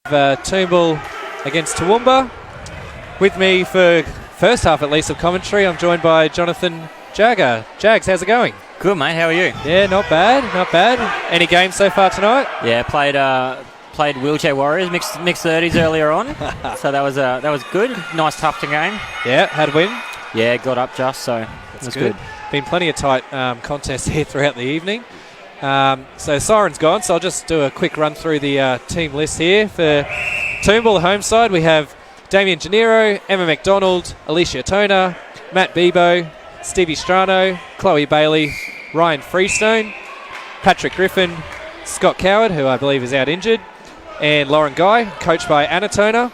Toowoomba against Toowoomba. With me for first half at least of commentary, I'm joined by Jonathan Jagger. Jags, how's it going? Good, mate. How are you? Yeah, not bad, not bad. Any games so far tonight? Yeah, played Wheelchair Warriors, mixed 30s earlier on, so that was good. Nice Tufton game. Yeah, had a win. Yeah, got up just, so that's good. Been plenty of tight contests here throughout the evening. So Siren's gone, so I'll just do a quick run through the team list here. For Toowoomba, the home side, we have Damien Gennaro, Emma McDonald, Alicia Toner, Matt Bebo, Stevie Strano, Chloe Bailey, Ryan Freestone, Patrick Griffin, Scott Coward, who I believe is out injured, and Lauren Guy, coached by Anna Toner.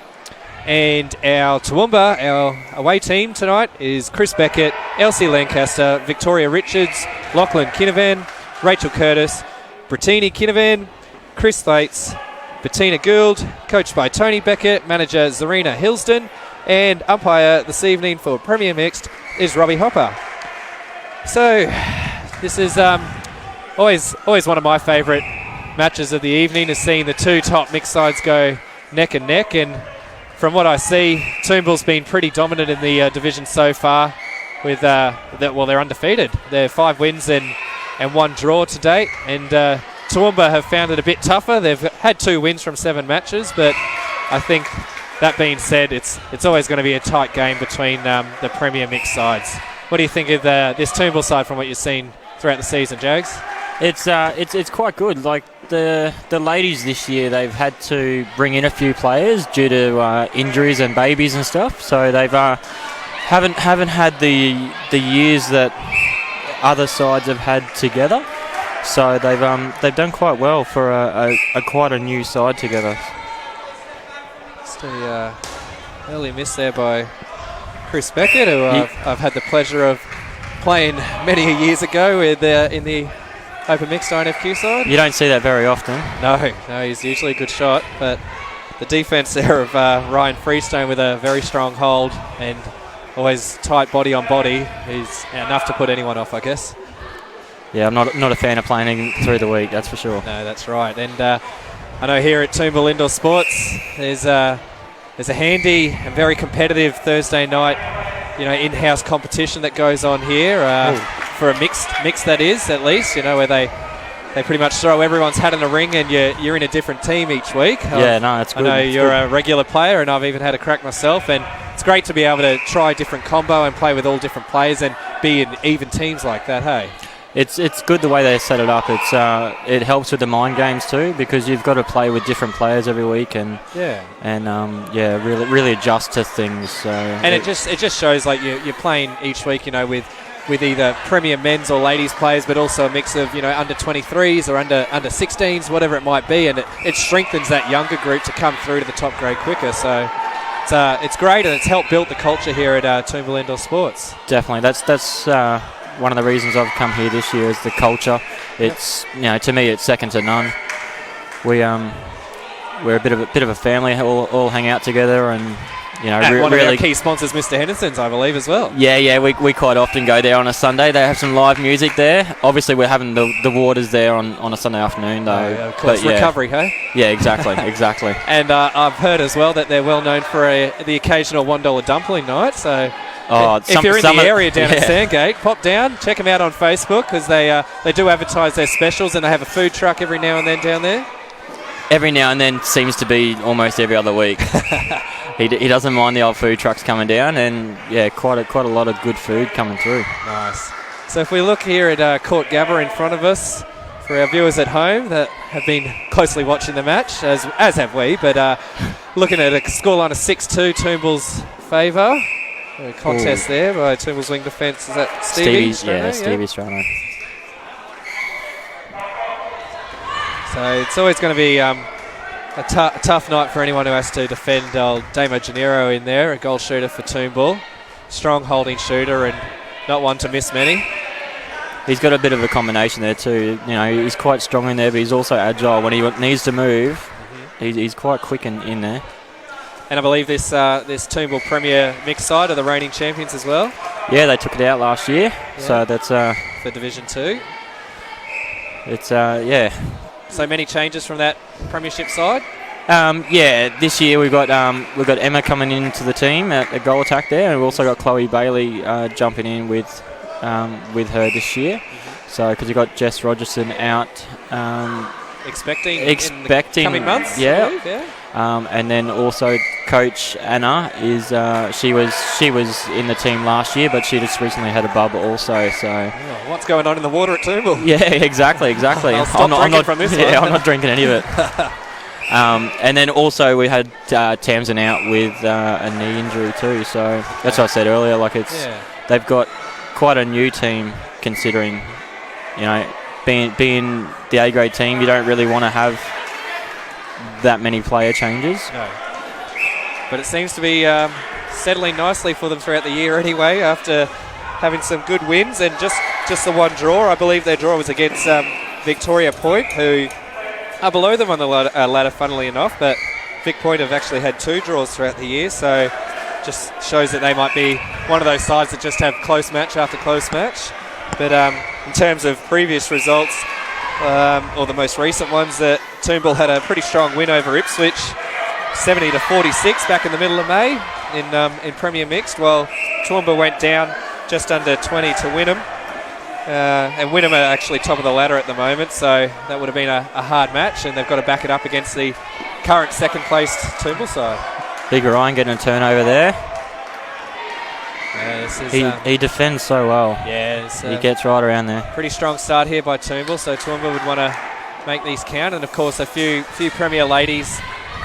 And our Toowoomba, our away team tonight, is Chris Beckett, Elsie Lancaster, Victoria Richards, Lachlan Kinnavan, Rachel Curtis, Brittini Kinnavan, Chris Thwaites, Bettina Gould, coached by Tony Beckett, manager Zarina Hilsden, and umpire this evening for Premier Mixed is Robbie Hopper. So this is always one of my favourite matches of the evening, is seeing the two top mixed sides go neck and neck. And from what I see, Toowoomba's been pretty dominant in the division so far. With they're undefeated. They're 5 wins and 1 draw to date. And Toowoomba have found it a bit tougher. They've had 2 wins from 7 matches, but I think that being said, it's always going to be a tight game between the Premier mixed sides. What do you think of this Toowoomba side from what you've seen throughout the season, Jags? It's quite good. Like the ladies this year, they've had to bring in a few players due to injuries and babies and stuff. So they've haven't had the years that other sides have had together. So they've done quite well for quite a new side together. Just a early miss there by Chris Beckett, who I've had the pleasure of playing many years ago with in the Open Mixed INFQ side. You don't see that very often. No, he's usually a good shot, but the defence there of Ryan Freestone with a very strong hold and always tight body on body is enough to put anyone off, I guess. Yeah, I'm not a fan of playing through the week, that's for sure. No, that's right. And I know here at Toowoomba Indoor Sports, there's a handy and very competitive Thursday night, in-house competition that goes on here for a mix that is, at least, where they pretty much throw everyone's hat in the ring and you're in a different team each week. Yeah, that's good. I know you're a regular player, and I've even had a crack myself, and it's great to be able to try different combo and play with all different players and be in even teams like that, hey? It's good the way they set it up. It helps with the mind games too, because you've got to play with different players every week and really adjust to things. And it just shows like you're playing each week, with either Premier men's or ladies players, but also a mix of under 23s or under 16s, whatever it might be, and it strengthens that younger group to come through to the top grade quicker. So it's great, and it's helped build the culture here at Toowoomba Indoor Sports. Definitely, that's one of the reasons I've come here this year is the culture. It's to me it's second to none. We're a bit of a family. All hang out together, and and one of our key sponsors, Mr. Henderson's, I believe, as well. Yeah, we quite often go there on a Sunday. They have some live music there. Obviously, we're having the waters there on a Sunday afternoon, though. Of course, recovery, hey? Yeah, exactly. And I've heard as well that they're well known for the occasional $1 dumpling night. So if you're in the area down at Sandgate, pop down, check them out on Facebook, because they do advertise their specials, and they have a food truck every now and then down there. Every now and then seems to be almost every other week. He doesn't mind the old food trucks coming down, and quite a lot of good food coming through. Nice. So if we look here at Court Gabba in front of us, for our viewers at home that have been closely watching the match, as have we, but looking at a scoreline of 6-2, Toowoomba's favour. A contest there by Toowoomba's wing defence. Is that Stevie Strano? Stevie Strano. So it's always going to be a tough night for anyone who has to defend Damo Gennaro in there, a goal shooter for Toowoomba. Strong holding shooter and not one to miss many. He's got a bit of a combination there too. He's quite strong in there, but he's also agile. When he needs to move, he's quite quick in there. And I believe this Toowoomba Premier mixed side are the reigning champions as well. Yeah, they took it out last year, so that's for Division 2. It's So many changes from that premiership side? Yeah, this year we've got Emma coming into the team at goal attack there, and we've also got Chloe Bailey jumping in with her this year. So because we've got Jess Rogerson out, expecting in the coming months. Yeah. I believe, yeah. And then also Coach Anna is she was in the team last year, but she just recently had a bub also. So what's going on in the water at Toowoomba? Yeah, exactly. I'll stop drinking from this one. Yeah, I'm not drinking any of it. And then also we had Tamsin out with a knee injury too. So that's what I said earlier. Like they've got quite a new team considering, being the A grade team, you don't really want to have that many player changes. No. But it seems to be settling nicely for them throughout the year anyway, after having some good wins and just the one draw. I believe their draw was against Victoria Point, who are below them on the ladder, funnily enough, but Vic Point have actually had 2 draws throughout the year, so just shows that they might be one of those sides that just have close match after close match. But in terms of previous results, or the most recent ones, that Toowoomba had a pretty strong win over Ipswich, 70-46 back in the middle of May in Premier Mixed, while Toowoomba went down just under 20 to Wynnum. And Wynnum are actually top of the ladder at the moment, so that would have been a hard match, and they've got to back it up against the current second-placed Toowoomba side. Big Ryan getting a turnover there. This is, he defends so well. Yeah, he gets right around there. Pretty strong start here by Toowoomba, so Toowoomba would want to make these count, and of course a few Premier Ladies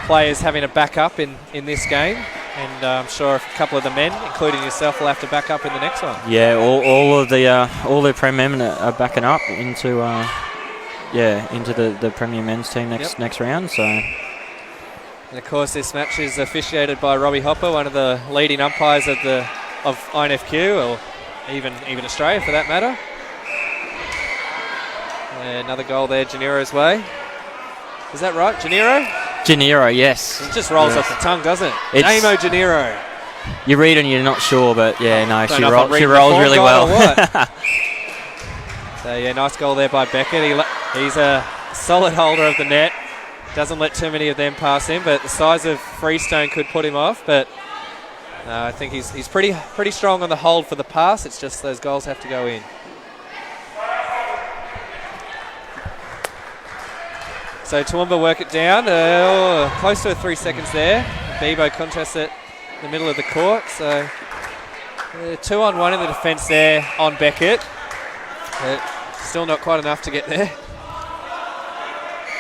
players having a back up in this game, and I'm sure a couple of the men, including yourself, will have to back up in the next one. Yeah, all the Premier men are backing up into the Premier men's team next round. So. And of course, this match is officiated by Robbie Hopper, one of the leading umpires of INFQ, or even Australia for that matter. Another goal there, Janero's way. Is that right, Janero? Janero, yes. It just rolls off the tongue, doesn't it? Namo Janero. You read and you're not sure, but she rolls really well. So yeah, nice goal there by Beckett. He's a solid holder of the net. Doesn't let too many of them pass him, but the size of Freestone could put him off. But I think he's pretty strong on the hold for the pass. It's just those goals have to go in. So Toowoomba work it down. Close to 3 seconds there. Bebo contests it in the middle of the court. So 2-on-1 in the defence there on Beckett. But still not quite enough to get there.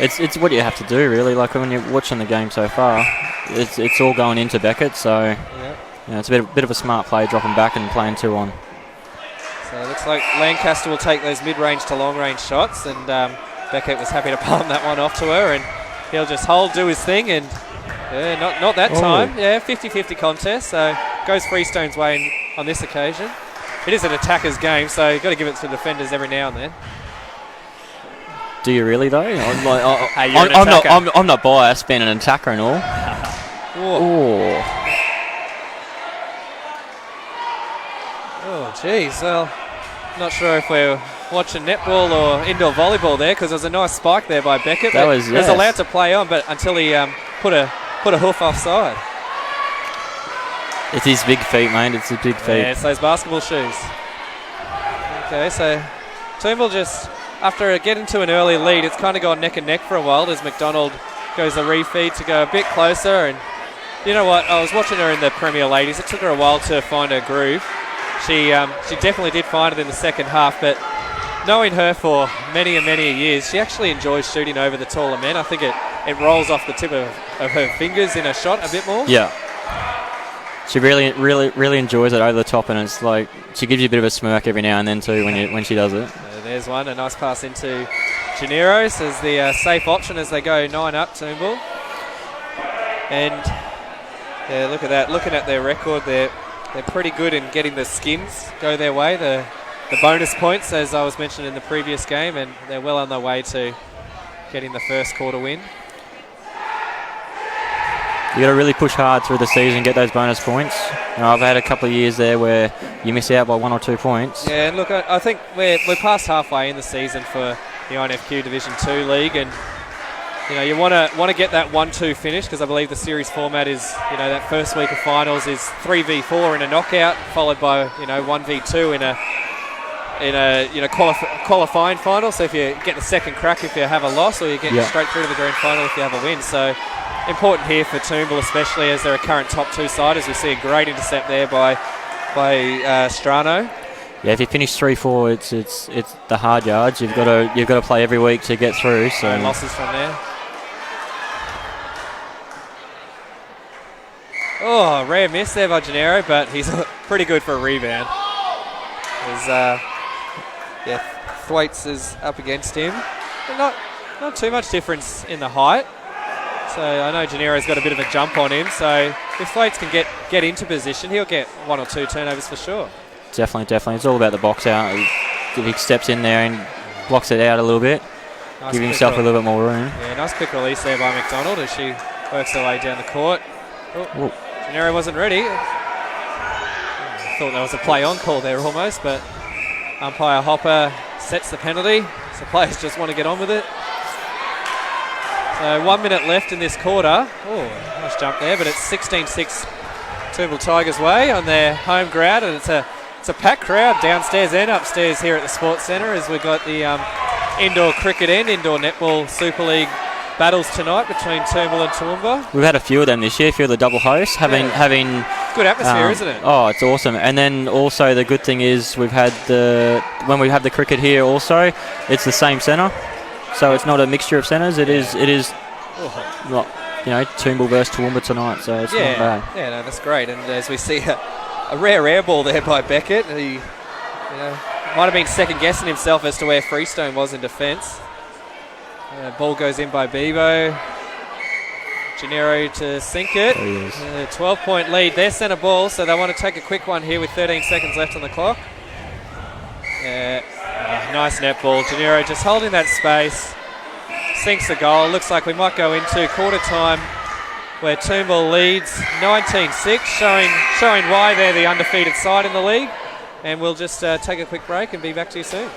It's what you have to do, really. Like when you're watching the game so far, it's all going into Beckett. So it's a bit of a smart play, dropping back and playing 2-on. So it looks like Lancaster will take those mid-range to long-range shots, and Beckett was happy to palm that one off to her, and he'll just do his thing, and not that time. Yeah, 50-50 contest, so goes Freestone's way on this occasion. It is an attacker's game, so you've got to give it to defenders every now and then. Do you really though? I'm not biased, being an attacker and all. Oh, geez. Well, not sure if we're watching netball or indoor volleyball there, because there was a nice spike there by Beckett. He was allowed to play on, but until he put a hoof offside. It's his big feet, mate. It's his big feet. Yeah, it's those basketball shoes. Okay, so Toowoomba just, after getting to an early lead, it's kind of gone neck and neck for a while as McDonald goes the refeed to go a bit closer. And you know what? I was watching her in the Premier Ladies. It took her a while to find her groove. She definitely did find it in the second half, but knowing her for many and many years, she actually enjoys shooting over the taller men. I think it rolls off the tip of her fingers in a shot a bit more. Yeah. She really enjoys it over the top, and it's like she gives you a bit of a smirk every now and then too when she does it. There's one, a nice pass into Janeros as the safe option as they go 9 up, Toowoomba. And yeah, look at that. Looking at their record, they're pretty good in getting the skins go their way, the bonus points, as I was mentioning in the previous game, and they're well on their way to getting the first quarter win. You got to really push hard through the season, get those bonus points. I've had a couple of years there where you miss out by 1 or 2 points. Yeah, and look, I think we're past halfway in the season for the INFQ Division 2 League, and you want to get that 1-2 finish, because I believe the series format is, that first week of finals is 3v4 in a knockout, followed by 1v2 in a qualifying final. So if you get the second crack if you have a loss, or you get straight through to the grand final if you have a win. So important here for Toowoomba, especially as they're a current top 2 side, as we see a great intercept there by Strano. Yeah, if you finish 3-4, it's the hard yards. You've got to play every week to get through. So no losses from there. Oh, rare miss there by Gennaro, but he's pretty good for a rebound. Thwaites is up against him. But not too much difference in the height. So I know Gennaro's got a bit of a jump on him. So if Thwaites can get into position, he'll get 1 or 2 turnovers for sure. Definitely. It's all about the box out. If he steps in there and blocks it out a little bit, give himself a little bit more room. Yeah, nice quick release there by McDonald as she works her way down the court. Oh, Gennaro wasn't ready. I thought there was a play on call there almost, but umpire Hopper sets the penalty. So players just want to get on with it. So 1 minute left in this quarter. Oh, nice jump there, but it's 16-6 Toowoomba Tigers way on their home ground, and it's a packed crowd downstairs and upstairs here at the Sports Centre, as we've got the indoor cricket and indoor netball Superleague battles tonight between Toowoomba and Toowoomba. We've had a few of them this year, a few of the double hosts, having good atmosphere, isn't it? Oh, it's awesome. And then also the good thing is when we have the cricket here also, it's the same centre, so it's not a mixture of centres. It is not, Toowoomba versus Toowoomba tonight, so it's not bad. Yeah, no, that's great. And as we see a rare air ball there by Beckett, he might have been second guessing himself as to where Freestone was in defence. Ball goes in by Bebo. Gennaro to sink it. 12-point lead. Their centre ball, so they want to take a quick one here with 13 seconds left on the clock. Nice net ball. Gennaro just holding that space. Sinks the goal. Looks like we might go into quarter time where Toowoomba leads 19-6, showing why they're the undefeated side in the league. And we'll just take a quick break and be back to you soon.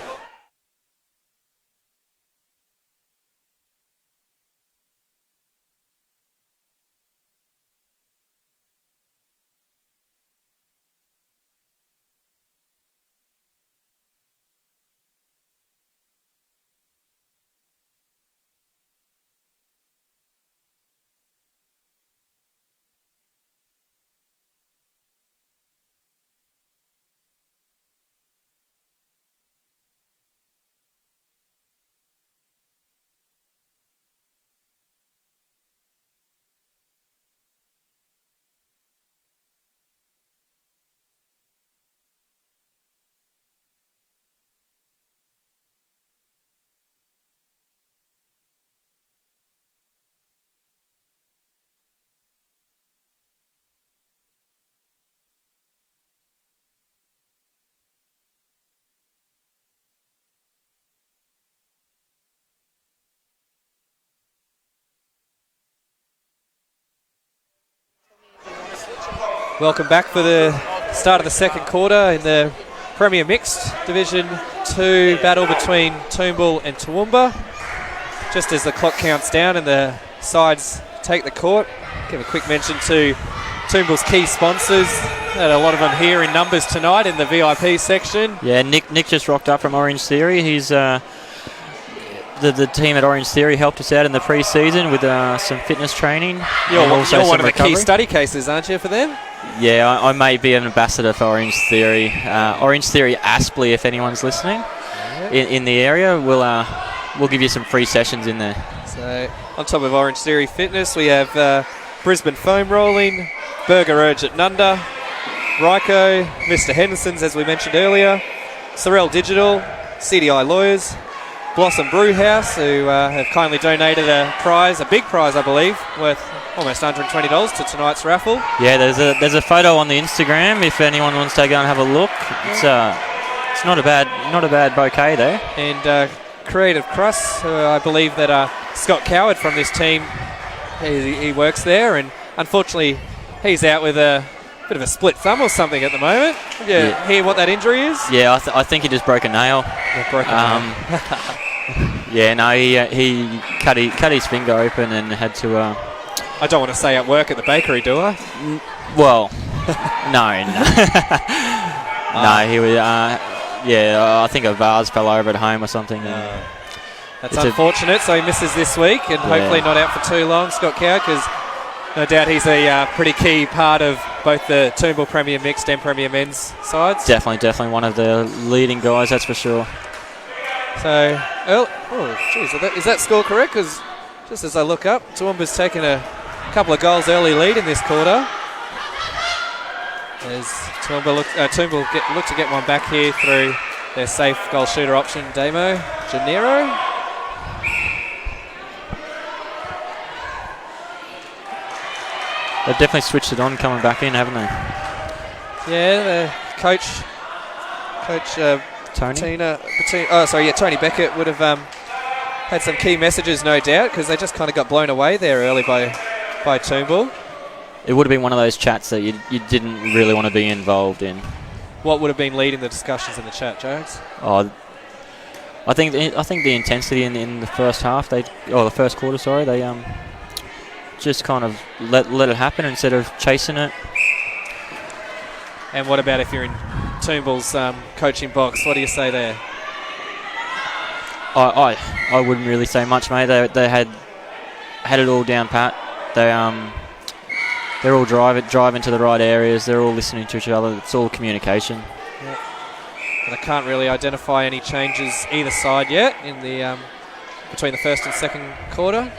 Welcome back for the start of the second quarter in the Premier Mixed Division 2 battle between Toowoomba and Toowoomba. Just as the clock counts down and the sides take the court, give a quick mention to Toomba's key sponsors. Had a lot of them here in numbers tonight in the VIP section. Yeah, Nick just rocked up from Orange Theory. He's the team at Orange Theory helped us out in the pre-season with some fitness training. You're one of the key study cases, aren't you, for them? Yeah, I may be an ambassador for Orange Theory. Orange Theory Aspley, if anyone's listening in the area, we'll give you some free sessions in there. So on top of Orange Theory Fitness, we have Brisbane Foam Rolling, Burger Urge at Nunda, Ryko, Mr. Henderson's, as we mentioned earlier, Sorrel Digital, CDI Lawyers, Blossom Brew House, who have kindly donated a big prize, I believe, worth almost $120 to tonight's raffle. Yeah, there's a photo on the Instagram if anyone wants to go and have a look. It's not a bad bouquet there. And Creative Crust, who I believe that Scott Coward from this team, he works there, and unfortunately he's out with a bit of a split thumb or something at the moment. Hear what that injury is? Yeah, I think he just broke a nail. Yeah, broke a nail. Yeah, no, he cut his finger open and had to. I don't want to say at work at the bakery, do I? Well, no. No, he was. I think a vase fell over at home or something. That's unfortunate. So he misses this week, and hopefully not out for too long, Scott Cow, because no doubt he's a pretty key part of both the Toowoomba Premier Mixed and Premier Men's sides. Definitely one of the leading guys, that's for sure. So, is that score correct? Because just as I look up, Toowoomba's taken a couple of goals early lead in this quarter. As Toowoomba look to get one back here through their safe goal shooter option, Damo Gennaro. They've definitely switched it on coming back in, haven't they? Yeah, the coach Tony? Tony Beckett would have had some key messages, no doubt, because they just kind of got blown away there early by Toowoomba. It would have been one of those chats that you didn't really want to be involved in. What would have been leading the discussions in the chat, Jones? Oh, I think the intensity in the first half, the first quarter, sorry, they just kind of let it happen instead of chasing it. And what about if you're in Toowoomba's coaching box? What do you say there? I wouldn't really say much, mate. They had it all down pat. They're all driving to the right areas. They're all listening to each other. It's all communication. Yep. And I can't really identify any changes either side yet in the between the first and second quarter.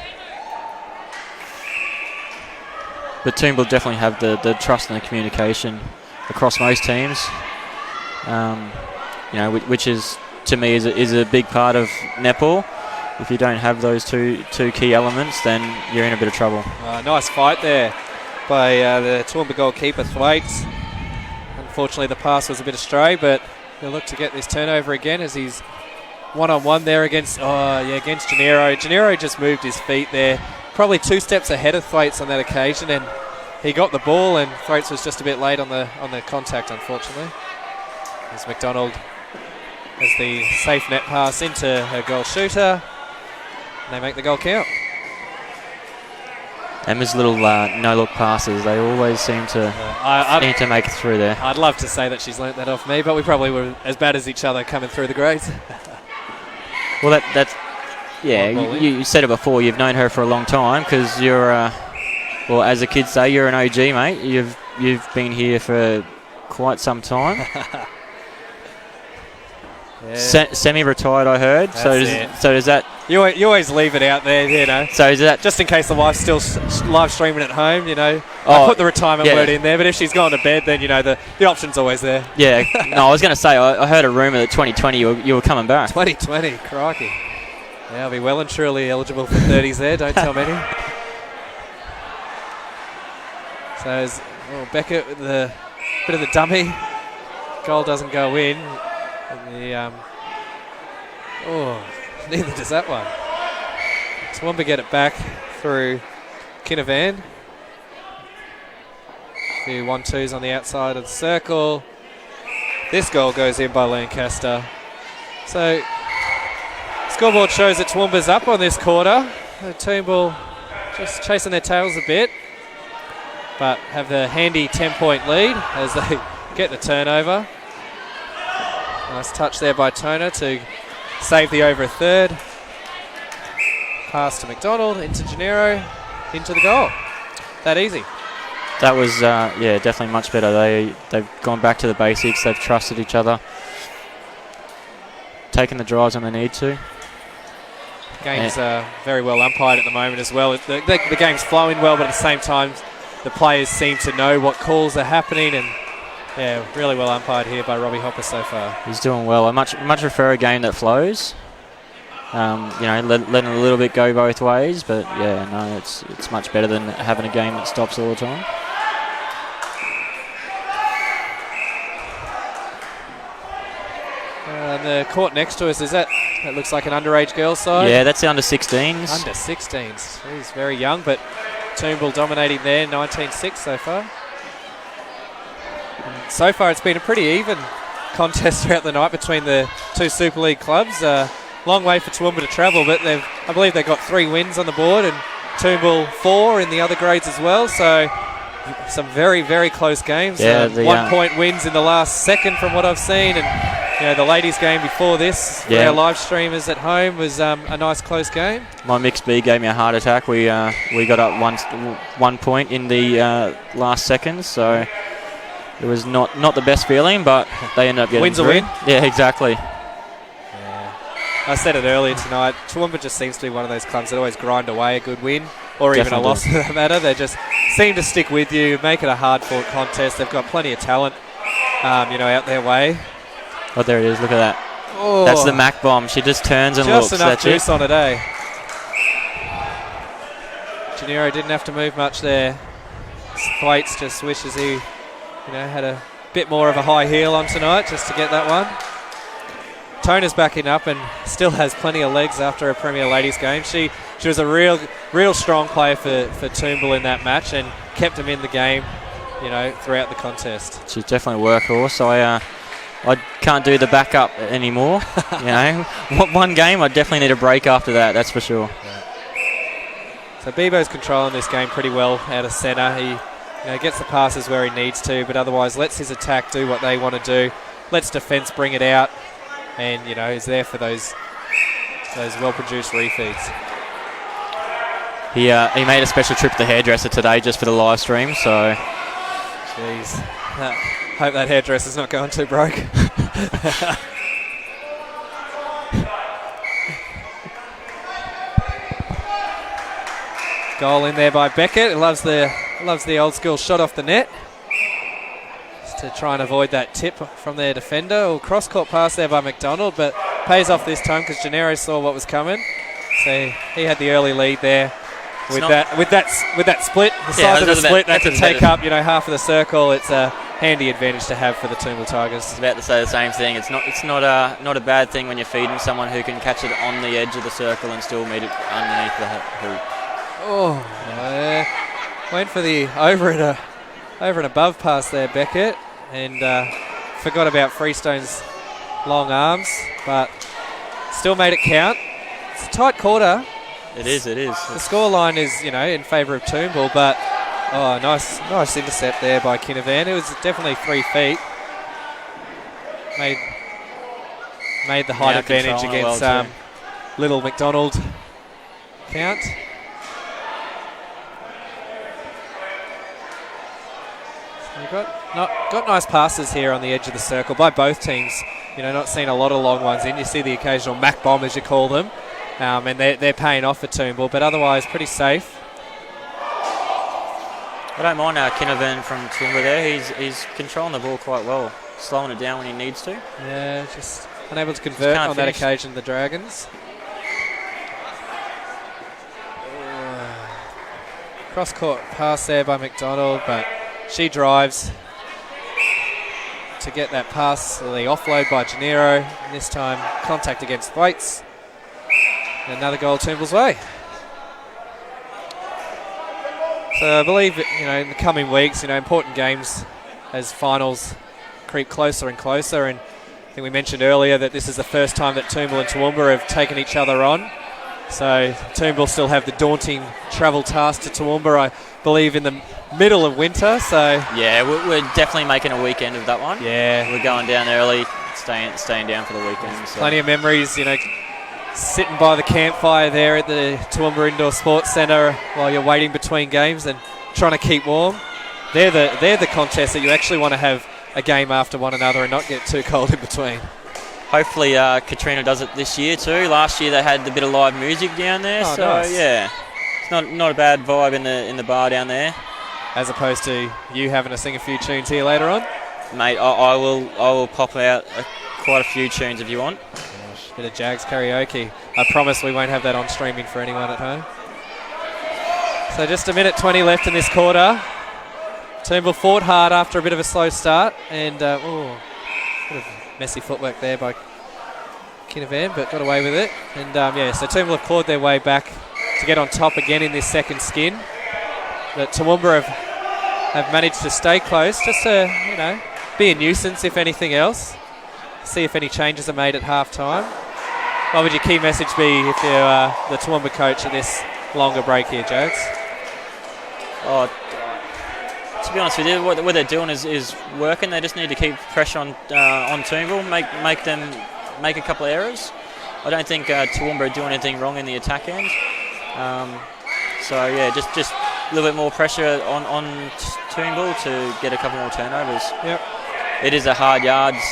But Toowoomba definitely have the trust and the communication across most teams. Which is to me is a big part of netball. If you don't have those two key elements, then you're in a bit of trouble. Nice fight there by the Toowoomba goalkeeper, Thwaites. Unfortunately, the pass was a bit astray, but he'll look to get this turnover again as he's one-on-one there against Gennaro. Gennaro just moved his feet there, probably 2 steps ahead of Thwaites on that occasion, and he got the ball, and Thwaites was just a bit late on the contact, unfortunately. As McDonald has the safe net pass into her goal shooter, and they make the goal count. Emma's little no-look passes, they always seem to need to make it through there. I'd love to say that she's learnt that off me, but we probably were as bad as each other coming through the grades. Well, that's... Yeah, you said it before, you've known her for a long time because you're... as the kids say, you're an OG, mate. You've been here for quite some time. Semi-retired, I heard. So does that... You always leave it out there, you know. So is that... Just in case the wife's still live streaming at home, you know. I put the retirement word in there, but if she's gone to bed, then, you know, the option's always there. Yeah. No, I was going to say, I heard a rumour that 2020 you were coming back. 2020, crikey. Yeah, I'll be well and truly eligible for 30s there, don't tell many. So Beckett with a bit of the dummy. Goal doesn't go in. And neither does that one. Toowoomba get it back through Kinnavan. A few 1-2s on the outside of the circle. This goal goes in by Lancaster. So scoreboard shows that Toowoomba's up on this quarter. The Toowoomba just chasing their tails a bit, but have the handy 10-point lead as they get the turnover. Nice touch there by Toner to save the over a third. Pass to McDonald, into Gennaro, into the goal. That easy. That was, definitely much better. They've gone back to the basics. They've trusted each other. Taken the drives when they need to. Game's very well umpired at the moment as well. The game's flowing well, but at the same time, the players seem to know what calls are happening, and really well umpired here by Robbie Hopper so far. He's doing well. I much prefer a game that flows. Letting a little bit go both ways, but it's much better than having a game that stops all the time. The court next to us, that looks like an underage girls side? Yeah, that's the under-16s. Under-16s. He's very young, but Toowoomba dominating there, 19-6 so far. And so far it's been a pretty even contest throughout the night between the two Super League clubs. long way for Toowoomba to travel, but I believe they've got 3 wins on the board and Toowoomba 4 in the other grades as well. So some very, very close games. Yeah, 1 point wins in the last second from what I've seen, and the ladies' game before this for our live streamers at home was a nice close game. My mixed B gave me a heart attack. We got up 1 point in the last seconds, so it was not the best feeling, but they ended up getting Win's through. a win. Yeah, exactly. I said it earlier tonight, Toowoomba just seems to be one of those clubs that always grind away a good win, or even a loss for that matter. They just seem to stick with you, make it a hard-fought contest. They've got plenty of talent, out their way. Oh, there it is. Look at that. Oh, That's the Mac bomb. She just turns and looks. just enough That's juice it. on it, eh? Gennaro didn't have to move much there. Thwaites just wishes he, had a bit more of a high heel on tonight just to get that one. Tona's backing up and still has plenty of legs after a Premier Ladies game. She was a real strong player for Toowoomba in that match and kept him in the game, throughout the contest. She's definitely a workhorse. I can't do the backup anymore. One game, I definitely need a break after that. That's for sure. So Bebo's controlling this game pretty well out of centre. He gets the passes where he needs to, but otherwise lets his attack do what they want to do. Lets defence bring it out, and is there for those well-produced refeeds. He made a special trip to the hairdresser today just for the live stream. So, jeez, hope that hairdresser's not going too broke. Goal in there by Beckett. He loves the old school shot off the net. Just to try and avoid that tip from their defender. Or cross-court pass there by McDonald, but pays off this time because Gennaro saw what was coming. So he had the early lead there. With that split, the size of the split, they can take up half of the circle. It's a handy advantage to have for the Toowoomba Tigers. I was about to say the same thing. It's not a bad thing when you're feeding someone who can catch it on the edge of the circle and still meet it underneath the hoop. Went for the over and above pass there, Beckett, and forgot about Freestone's long arms, but still made it count. It's a tight quarter. It is. The scoreline is, in favour of Toowoomba, but nice intercept there by Kinnavan. It was definitely 3 feet. Made the height advantage against Little McDonald count. So we've got nice passes here on the edge of the circle by both teams. Not seeing a lot of long ones in. You see the occasional Mac bomb, as you call them. And they're paying off for Toowoomba, but otherwise pretty safe. I don't mind Kinnavan from Toowoomba there. He's controlling the ball quite well, slowing it down when he needs to. Yeah, just unable to convert on that occasion, the Dragons. Cross-court pass there by McDonald, but she drives to get that pass. So the offload by Gennaro, and this time contact against Thwaites. Another goal Toowoomba's way. So I believe, in the coming weeks, important games as finals creep closer and closer. And I think we mentioned earlier that this is the first time that Toowoomba and Toowoomba have taken each other on. So Toowoomba still have the daunting travel task to Toowoomba, I believe, in the middle of winter. So yeah, we're definitely making a weekend of that one. Yeah, we're going down early, staying down for the weekend. So. Plenty of memories, sitting by the campfire there at the Toowoomba Indoor Sports Centre while you're waiting between games and trying to keep warm. They're the contests that you actually want to have a game after one another and not get too cold in between. Hopefully Katrina does it this year too. Last year they had a bit of live music down there, so nice. Yeah, it's not a bad vibe in the bar down there. As opposed to you having to sing a few tunes here later on, mate. I will pop out quite a few tunes if you want. Bit of Jags karaoke. I promise we won't have that on streaming for anyone at home. So just a minute 20 left in this quarter. Toowoomba fought hard after a bit of a slow start, and bit of messy footwork there by Kinnavan, but got away with it. And so Toowoomba have clawed their way back to get on top again in this second skin. But Toowoomba have managed to stay close, just to be a nuisance if anything else. See if any changes are made at half time. What would your key message be if you're the Toowoomba coach at this longer break here, Jags? Oh, to be honest with you, what they're doing is working. They just need to keep pressure on Toowoomba, make them make a couple of errors. I don't think Toowoomba are doing anything wrong in the attack end. So yeah, just a little bit more pressure on Toowoomba to get a couple more turnovers. Yep. It is a hard yards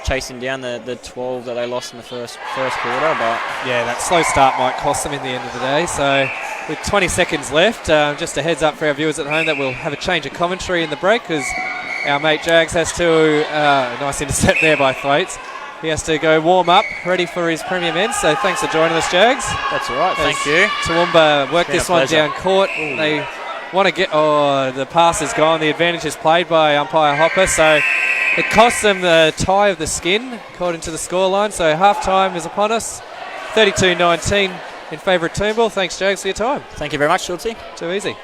chasing down the 12 that they lost in the first quarter, but yeah, that slow start might cost them in the end of the day. So with 20 seconds left, just a heads up for our viewers at home that we'll have a change of commentary in the break because our mate Jags has to nice intercept there by Thwaites. He has to go warm up, ready for his Premier Men. So thanks for joining us, Jags. That's all right. Thank you. Toowoomba work this one down court. Ooh. They want to get. Oh, the pass is gone. The advantage is played by umpire Hopper. So it costs them the tie of the skin, according to the scoreline. So half time is upon us. 32-19 in favour of Toowoomba. Thanks, Jags, for your time. Thank you very much, Schultzy. Too easy.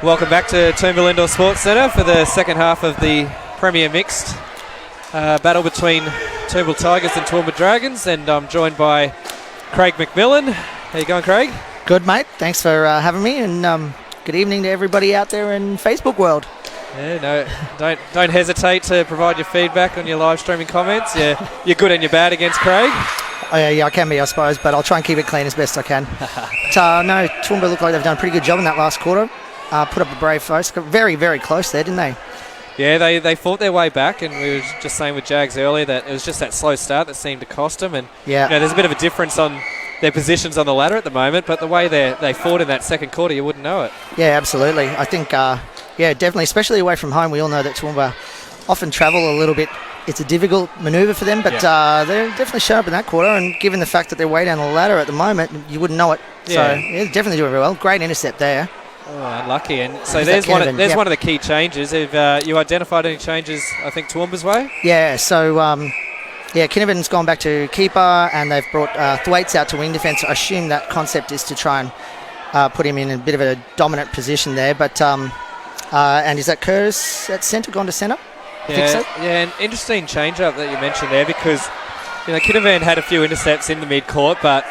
Welcome back to Toowoomba Indoor Sports Centre for the second half of the Premier Mixed battle between Toowoomba Tigers and Toowoomba Dragons, and I'm joined by Craig McMillan. How you going, Craig? Good, mate. Thanks for having me, and good evening to everybody out there in Facebook world. Yeah, no, don't hesitate to provide your feedback on your live streaming comments. Yeah, you're good and you're bad against Craig. Oh, yeah, I can be, I suppose, but I'll try and keep it clean as best I can. But, no, Toowoomba look like they've done a pretty good job in that last quarter. Put up a brave face. Got very, very close there, didn't they? Yeah, they fought their way back, and we were just saying with Jags earlier that it was just that slow start that seemed to cost them. And yeah, there's a bit of a difference on their positions on the ladder at the moment, but the way they fought in that second quarter, you wouldn't know it. Yeah, absolutely. I think, definitely, especially away from home, we all know that Toowoomba often travel a little bit. It's a difficult manoeuvre for them, but they're definitely sharp in that quarter, and given the fact that they're way down the ladder at the moment, you wouldn't know it. Yeah. So, yeah, definitely doing very well. Great intercept there. Oh, unlucky. And so there's one of the key changes. Have you identified any changes, I think, Toowoomba's way? Yeah, so, Kinnivan's gone back to keeper, and they've brought Thwaites out to wing defence. I assume that concept is to try and put him in a bit of a dominant position there. But and is that Kerrs at centre, gone to centre? Yeah, I think so. Yeah, an interesting change-up that you mentioned there, because Kinnivan had a few intercepts in the mid-court, but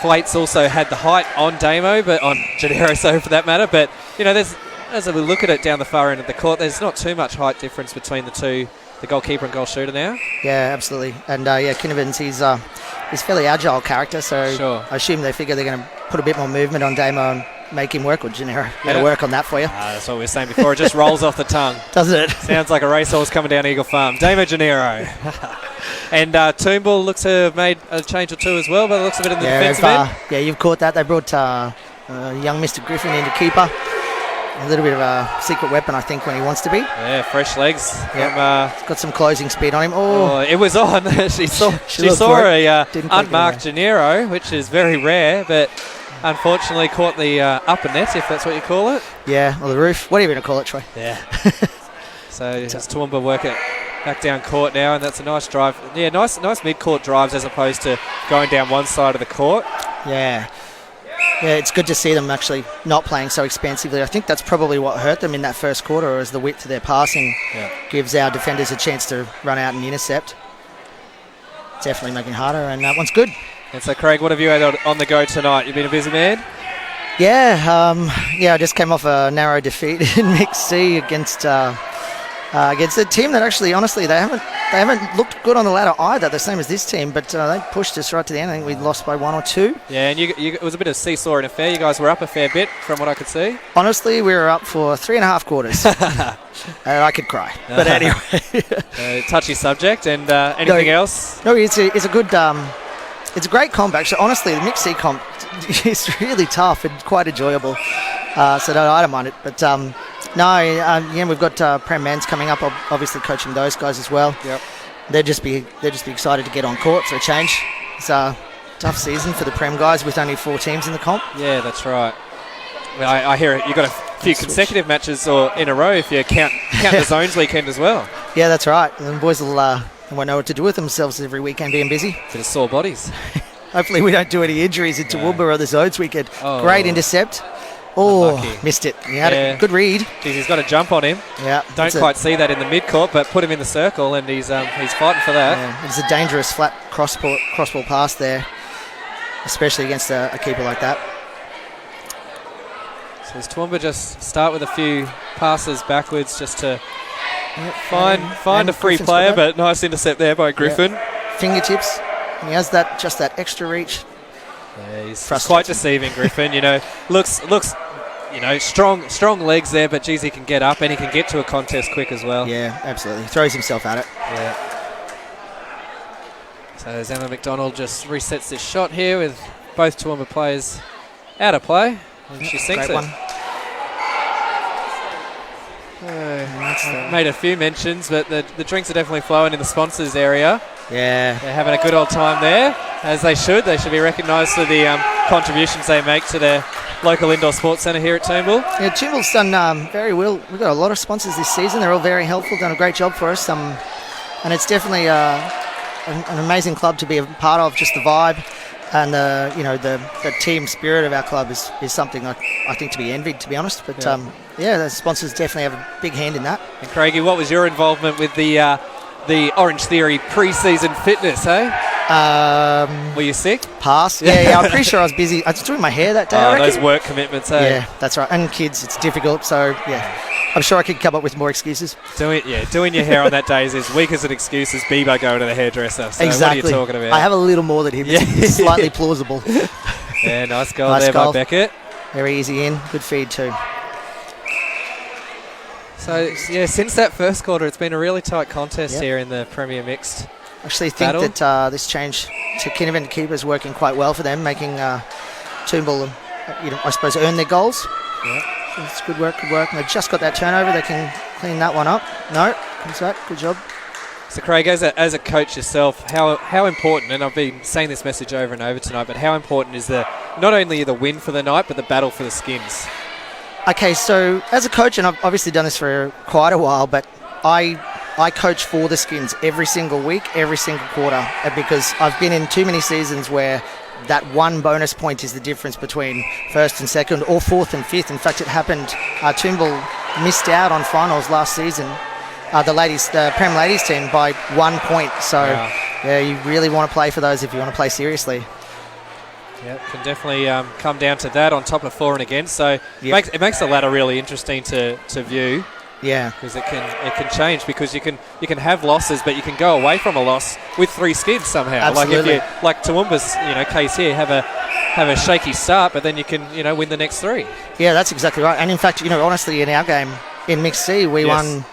Thwaites also had the height on Damo, but on Gennaro, so for that matter. But there's, as we look at it down the far end of the court, there's not too much height difference between the two, the goalkeeper and goal shooter now. Yeah, absolutely. And Kinnivan's he's fairly agile character, so sure. I assume they figure they're going to put a bit more movement on Damo and make him work with Gennaro. Got to work on that for you. That's what we were saying before. It just rolls off the tongue. Doesn't it? Sounds like a racehorse coming down Eagle Farm. Damo Gennaro. And Toowoomba looks to have made a change or two as well, but it looks a bit in the defensive end. Yeah, you've caught that. They brought Young Mr. Griffin into keeper. A little bit of a secret weapon, I think, when he wants to be. Yeah, fresh legs. Yeah. He's got some closing speed on him. It was on. she saw a unmarked Gennaro, which is very rare, but unfortunately caught the upper net, if that's what you call it. Yeah, or the roof. What are you going to call it, Troy? Yeah. So it's Toowoomba work it back down court now, and that's a nice drive. Yeah, nice mid-court drives as opposed to going down one side of the court. Yeah. Yeah, it's good to see them actually not playing so expansively. I think that's probably what hurt them in that first quarter, as the width of their passing gives our defenders a chance to run out and intercept. Definitely making it harder, and that one's good. And so, Craig, what have you had on the go tonight? You've been a busy man? Yeah, I just came off a narrow defeat in Mixed C against a team that actually, honestly, they haven't looked good on the ladder either, the same as this team, but they pushed us right to the end. I think we lost by 1 or 2. Yeah, and it was a bit of seesawing affair. You guys were up a fair bit from what I could see. Honestly, we were up for 3.5 quarters. I could cry. But anyway. Touchy subject. And anything else? No, it's a good... it's a great comp, actually. Honestly, the Mixed C comp is really tough and quite enjoyable. So I don't mind it. But... we've got Prem Men's coming up, obviously coaching those guys as well. Yep. They'd just be excited to get on court for a change. It's a tough season for the Prem guys with only 4 teams in the comp. Yeah, that's right. Well, I hear it. You've got a few consecutive matches in a row if you count the zones weekend as well. Yeah, that's right. And the boys will won't know what to do with themselves every weekend being busy. Bit of sore bodies. Hopefully we don't do any injuries in Toowoomba or the zones weekend. Oh. Great intercept. Oh, unlucky. Missed it. He had a good read. Jeez, he's got a jump on him. Yeah, don't quite see that in the mid-court, but put him in the circle, and he's fighting for that. Yeah, it's a dangerous flat crossball pass there, especially against a keeper like that. So does Toowoomba just start with a few passes backwards just to find a free Griffin's player, but nice intercept there by Griffin. Yeah. Fingertips. He has just that extra reach. Yeah, he's quite deceiving, Griffin. Looks strong legs there, but geez, he can get up and he can get to a contest quick as well. Yeah, absolutely. He throws himself at it. Yeah. So Emma McDonald just resets this shot here with both Toowoomba players out of play, and she sinks it. One. Made a few mentions, but the drinks are definitely flowing in the sponsors area. Yeah. They're having a good old time there, as they should. They should be recognised for the contributions they make to their local indoor sports centre here at Toowoomba. Yeah, Toowoomba's done very well. We've got a lot of sponsors this season. They're all very helpful, done a great job for us. And it's definitely an amazing club to be a part of, just the vibe. And the team spirit of our club is something I think to be envied, to be honest. But the sponsors definitely have a big hand in that. And Craigie, what was your involvement with the Orange Theory pre-season fitness, hey? Were you sick? Pass. Yeah, I'm pretty sure I was busy. I was doing my hair that day. Oh, those work commitments, hey? Yeah, that's right. And kids, it's difficult. So yeah, I'm sure I could come up with more excuses. Doing your hair on that day is as weak as an excuse as Bieber going to the hairdresser. So exactly. What are you talking about? I have a little more than him. It's slightly plausible. Yeah, nice goal by Beckett. Very easy in. Good feed too. So, yeah, since that first quarter, it's been a really tight contest here in the Premier Mixed. I actually think that this change to Kinnivan keeper is working quite well for them, making Toowoomba, I suppose, earn their goals. Yeah. So it's good work. And they've just got that turnover. They can clean that one up. No, comes back. Good job. So, Craig, as a coach yourself, how important, and I've been saying this message over and over tonight, but how important is not only the win for the night, but the battle for the skins? Okay, so as a coach, and I've obviously done this for quite a while, but I coach for the skins every single week, every single quarter, because I've been in too many seasons where that one bonus point is the difference between first and second, or fourth and fifth. In fact, it happened. Toowoomba missed out on finals last season, the Prem ladies team, by 1 point. So yeah, you really want to play for those if you want to play seriously. Yeah, can definitely come down to that on top of for and against. So it makes the ladder really interesting to view. Yeah, because it can change, because you can have losses, but you can go away from a loss with 3 skins somehow. Absolutely. Like Toowoomba's case here, have a shaky start, but then you can win the next 3. Yeah, that's exactly right. And in fact, honestly, in our game in Mixed C, we won.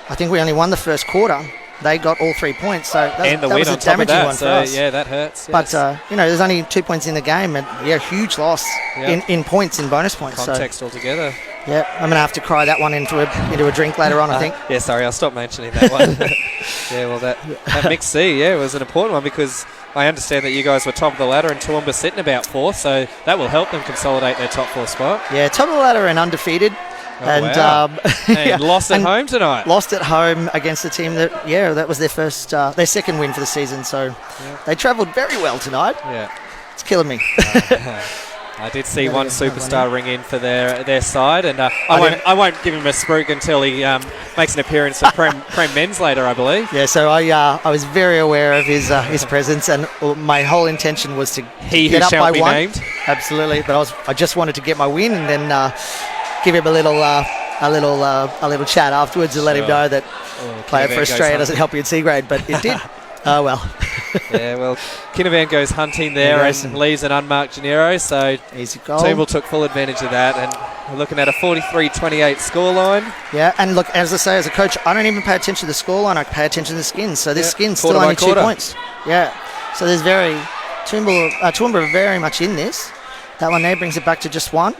I think we only won the first quarter, they got all 3 points. So and the that win was a on top of damaging that. one for So us. yeah, that hurts. But there's only 2 points in the game, and huge loss in points, in bonus points. Context altogether. Yeah, I'm gonna have to cry that one into a drink later on, I think. Yeah, sorry, I'll stop mentioning that one. Yeah, well, that mixed C, was an important one because I understand that you guys were top of the ladder and Toowoomba sitting about 4th, so that will help them consolidate their top 4 spot. Yeah, top of the ladder and undefeated. Wow. And lost at home tonight. Lost at home against a team that was their second win for the season. So they travelled very well tonight. Yeah, it's killing me. I did see one superstar ring in for their side, and I won't give him a spruik until he makes an appearance for Prem Men's later, I believe. Yeah, so I was very aware of his presence, and my whole intention was to get up by one. Named. Absolutely, but I just wanted to get my win, and then give him a little chat afterwards to let him know that player for Australia doesn't help you in C grade, but it did. Oh well. Yeah, well, Kinnavan goes hunting there and leaves an unmarked Gennaro, so easy goal. Toowoomba took full advantage of that, and we're looking at a 43-28 scoreline. Yeah, and look, as I say, as a coach, I don't even pay attention to the scoreline, I pay attention to the skins, so this skin's still only 2 points. Yeah, so there's Toowoomba are very much in this. That one there brings it back to just 1.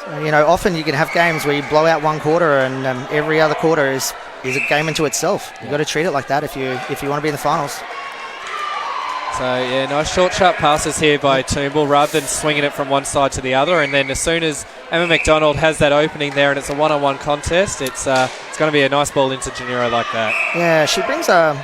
So, often you can have games where you blow out one quarter and every other quarter is a game into itself. You've got to treat it like that if you want to be in the finals. So, nice short, sharp passes here by Toowoomba rather than swinging it from one side to the other. And then as soon as Emma McDonald has that opening there and it's a one-on-one contest, it's going to be a nice ball into Gennaro like that. Yeah, she brings a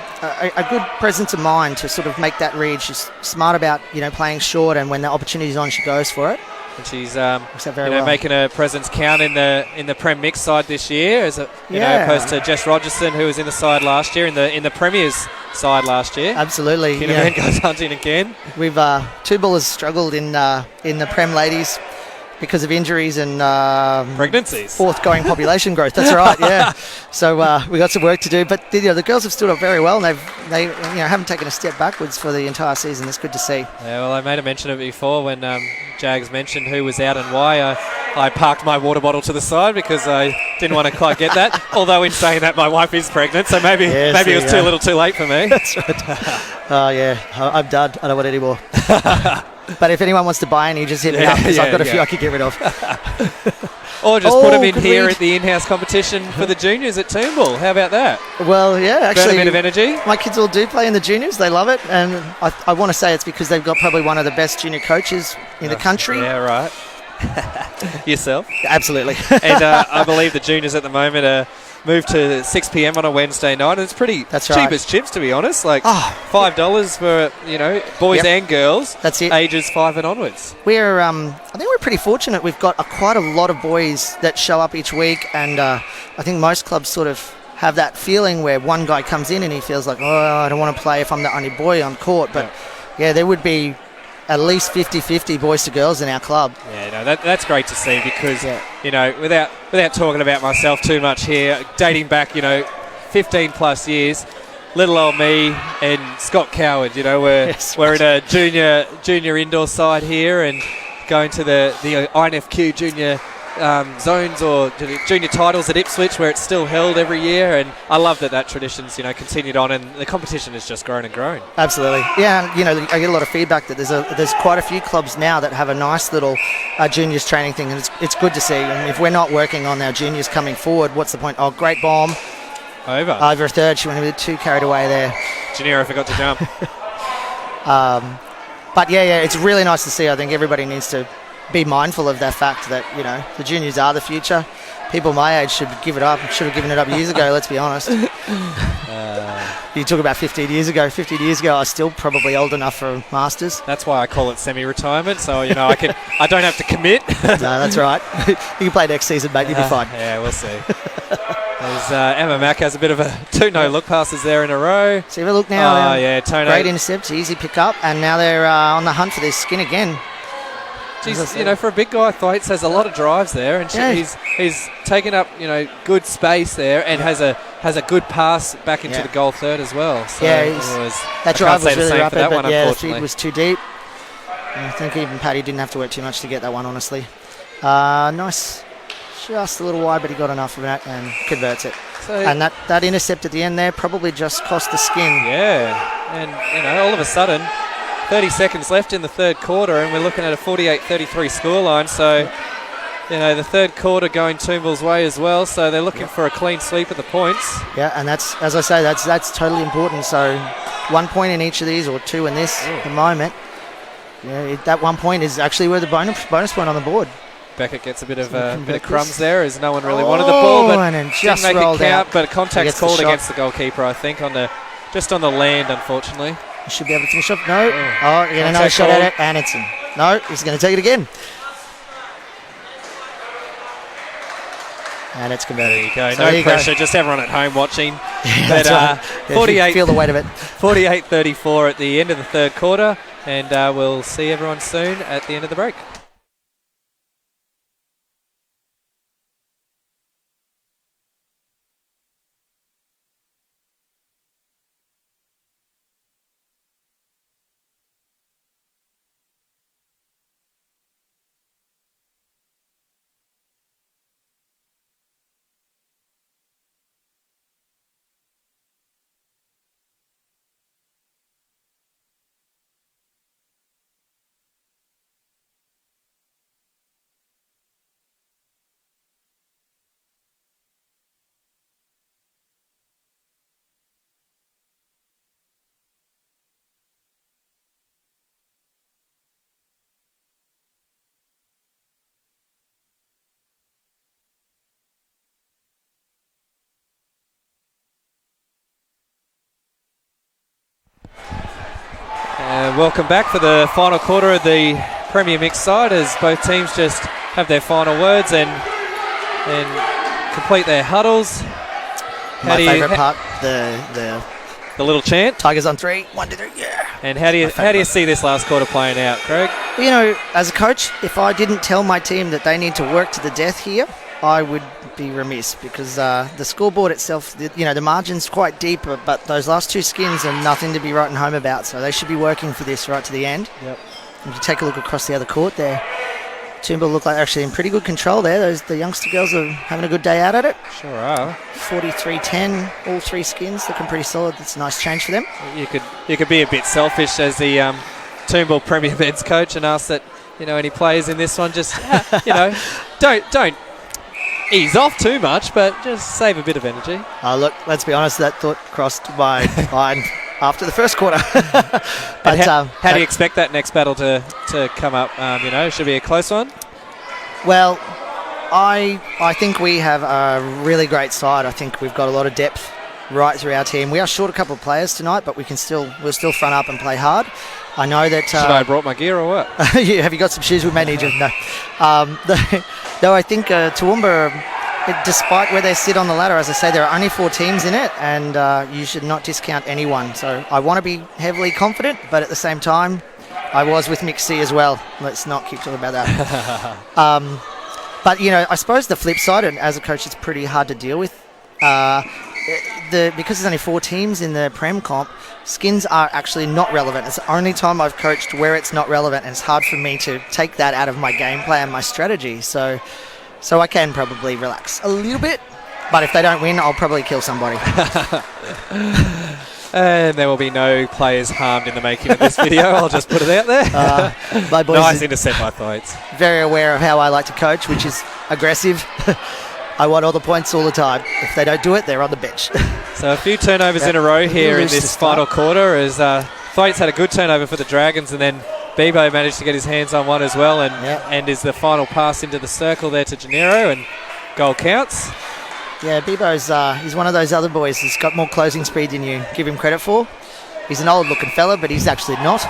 good presence of mind to sort of make that read. She's smart about, playing short, and when the opportunity's on, she goes for it. And she's making her presence count in the Prem mix side this year, as opposed to Jess Rogerson, who was in the side last year, in the Premier's side last year. Absolutely. Kinnaman goes hunting again. We've Toowoomba has struggled in the Prem ladies because of injuries and pregnancies, forthgoing population growth. That's right. Yeah. So we got some work to do, but the girls have stood up very well, and they haven't taken a step backwards for the entire season. It's good to see. Yeah. Well, I made a mention of it before when Jags mentioned who was out and why. I parked my water bottle to the side because I didn't want to quite get that. Although in saying that, my wife is pregnant, so maybe it was too little, too late for me. That's right. I'm done. I don't want any more. But if anyone wants to buy any, just hit me up because I've got a few I could get rid of. Or just put them in here at the in-house competition for the juniors at Toowoomba. How about that? Well, yeah, actually. Burn a bit of energy. My kids all do play in the juniors. They love it. And I want to say it's because they've got probably one of the best junior coaches in the country. Yeah, right. Yourself? Absolutely. And I believe the juniors at the moment are moved to 6 p.m. on a Wednesday night. And it's pretty cheap as chips, to be honest. Like $5 for boys and girls. That's it. Ages 5 and onwards. We're I think we're pretty fortunate. We've got quite a lot of boys that show up each week, and I think most clubs sort of have that feeling where one guy comes in and he feels like, I don't want to play if I'm the only boy on court. But there would be at least 50-50 boys to girls in our club. Yeah, that's great to see because, without talking about myself too much here, dating back, 15 plus years, little old me and Scott Coward, we're in a junior indoor side here and going to the INFQ junior zones or junior titles at Ipswich where it's still held every year, and I love that tradition's continued on, and the competition has just grown and grown. Absolutely. Yeah, I get a lot of feedback that there's quite a few clubs now that have a nice little juniors training thing, and it's good to see. And if we're not working on our juniors coming forward, what's the point? Great bomb. Over a third. She went a bit too carried away there. Gennaro forgot to jump. But it's really nice to see. I think everybody needs to be mindful of that fact that the juniors are the future. People my age should give it up. Should have given it up years ago. Let's be honest. You talk about 15 years ago. 15 years ago, I was still probably old enough for a masters. That's why I call it semi-retirement. So I don't have to commit. No, that's right. You can play next season, mate. You'll be fine. Yeah, we'll see. As Emma Mack has a bit of a 2 no-look passes there in a row. See if a look now. Tono. Great intercept, easy pick up, and now they're on the hunt for their skin again. Jeez, for a big guy, Thwaites has a lot of drives there, and he's taken up good space there, and has a good pass back into the goal third as well. So that drive was really rapid, but the feed was too deep. And I think even Paddy didn't have to work too much to get that one, honestly. Nice. Just a little wide, but he got enough of that and converts it. So, and that intercept at the end there probably just cost the Skin. Yeah, and all of a sudden, 30 seconds left in the third quarter, and we're looking at a 48-33 scoreline. So, the third quarter going Toowoomba's way as well. So they're looking for a clean sweep of the points. Yeah, and that's, as I say, that's totally important. So 1 point in each of these, or 2 in this at the moment. That 1 point is actually where the bonus point on the board. Beckett gets a bit of crumbs there, as no one really wanted the ball, but and just didn't make it count. out. But contact's called against the goalkeeper, I think, just on the land, unfortunately. He should be able to finish off. No. Getting another shot at it, and it's no. He's going to take it again. And it's converted. There you go. So no pressure, just everyone at home watching. Yeah, but 48, feel the weight of it. 48-34 at the end of the third quarter, and we'll see everyone soon at the end of the break. Welcome back for the final quarter of the Premier Mixed side, as both teams just have their final words and complete their huddles. My favourite part, the little chant. Tigers on 3, 1, 2, 3, yeah. And how do you see this last quarter playing out, Craig? As a coach, if I didn't tell my team that they need to work to the death here, I would be remiss, because the scoreboard itself, the margin's quite deep, but those last 2 skins are nothing to be writing home about, so they should be working for this right to the end. Yep. If you take a look across the other court there, Toowoomba look like they're actually in pretty good control there. The youngster girls are having a good day out at it. Sure are. 43-10, all 3 skins looking pretty solid. That's a nice change for them. You could be a bit selfish as the Toowoomba Premier Men's coach and ask that any players in this one just don't ease off too much, but just save a bit of energy. Look, let's be honest, that thought crossed my mind after the first quarter. But how do you expect that next battle to come up? Should be a close one? Well, I think we have a really great side. I think we've got a lot of depth right through our team. We are short a couple of players tonight, but we'll still front up and play hard. I know that... Should I have brought my gear or what? Have you got some shoes? We may need you. No. No, I think Toowoomba, despite where they sit on the ladder, as I say, there are only 4 teams in it, and you should not discount anyone. So I want to be heavily confident, but at the same time, I was with Mix C as well. Let's not keep talking about that. But, I suppose the flip side, and as a coach, it's pretty hard to deal with. Because there's only 4 teams in the Prem comp, skins are actually not relevant. It's the only time I've coached where it's not relevant, and it's hard for me to take that out of my gameplay and my strategy. So I can probably relax a little bit, but if they don't win, I'll probably kill somebody. And there will be no players harmed in the making of this video. I'll just put it out there. My boys nice intercept by Thwaites. Very aware of how I like to coach, which is aggressive. I want all the points all the time. If they don't do it, they're on the bench. So a few turnovers in a row here in this final quarter, as Thwaites had a good turnover for the Dragons, and then Bebo managed to get his hands on one as well, and is the final pass into the circle there to Gennaro, and goal counts. Yeah, Bebo's he's one of those other boys who's got more closing speed than you give him credit for. He's an old-looking fella, but he's actually not.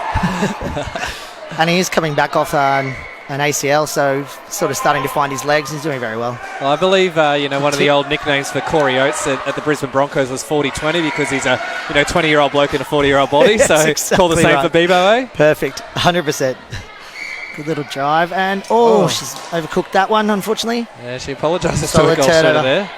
And he is coming back off an ACL, so sort of starting to find his legs. He's doing very well. Well, I believe one of the old nicknames for Corey Oates at the Brisbane Broncos was 40-20, because he's a 20-year-old bloke in a 40-year-old body. So exactly call the same for Bebo, eh? Perfect, 100%. Good little drive, and she's overcooked that one, unfortunately. Yeah, she apologises to a goal shooter there.